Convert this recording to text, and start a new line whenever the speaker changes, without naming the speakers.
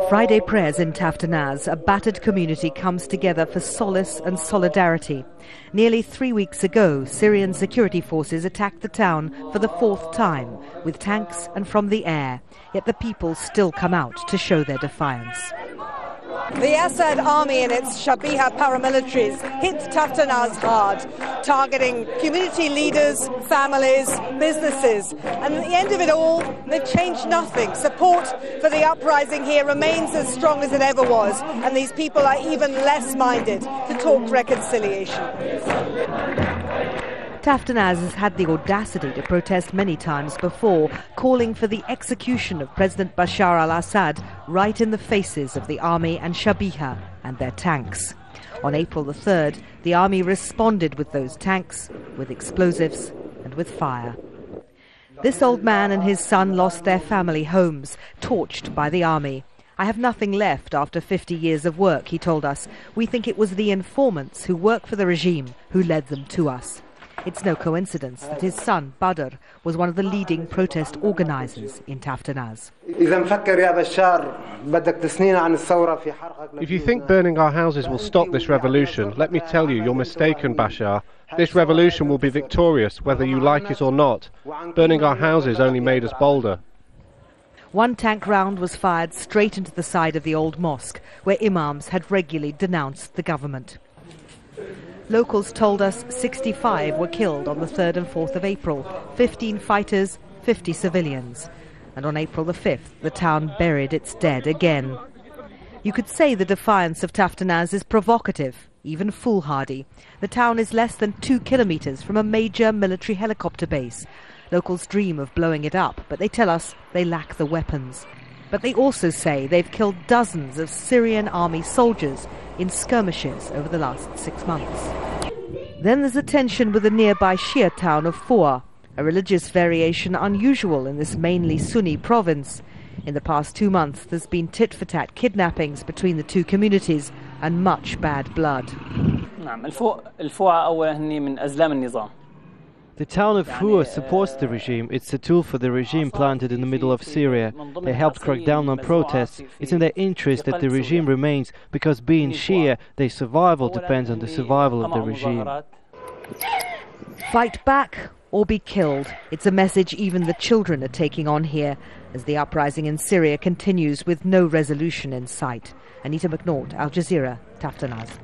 Friday prayers in Taftanaz, a battered community comes together for solace and solidarity. Nearly 3 weeks ago, Syrian security forces attacked the town for the 4th time, with tanks and from the air. Yet the people still come out to show their defiance.
The Assad army and its Shabiha paramilitaries hit Taftanaz hard, targeting community leaders, families, businesses. And at the end of it all, they've changed nothing. Support for the uprising here remains as strong as it ever was, and these people are even less minded to talk reconciliation.
Taftanaz has had the audacity to protest many times before, calling for the execution of President Bashar al-Assad right in the faces of the army and Shabiha and their tanks. On April the 3rd, the army responded with those tanks, with explosives and with fire. This old man and his son lost their family homes, torched by the army. "I have nothing left after 50 years of work," he told us. "We think it was the informants who work for the regime who led them to us." It's no coincidence that his son, Badr, was one of the leading protest organizers in Taftanaz.
If you think burning our houses will stop this revolution, let me tell you, you're mistaken, Bashar. This revolution will be victorious, whether you like it or not. Burning our houses only made us bolder.
One tank round was fired straight into the side of the old mosque, where imams had regularly denounced the government. Locals told us 65 were killed on the 3rd and 4th of April, 15 fighters, 50 civilians. And on April the 5th, the town buried its dead again. You could say the defiance of Taftanaz is provocative, even foolhardy. The town is less than 2 kilometers from a major military helicopter base. Locals dream of blowing it up, but they tell us they lack the weapons. But they also say they've killed dozens of Syrian army soldiers in skirmishes over the last 6 months. Then there's a tension with the nearby Shia town of Foua, a religious variation unusual in this mainly Sunni province. In the past 2 months, there's been tit-for-tat kidnappings between the two communities and much bad blood.
The town of Foua supports the regime. It's a tool for the regime planted in the middle of Syria. They helped crack down on protests. It's in their interest that the regime remains, because being Shia, their survival depends on the survival of the regime.
Fight back or be killed. It's a message even the children are taking on here, as the uprising in Syria continues with no resolution in sight. Anita McNaught, Al Jazeera, Taftanaz.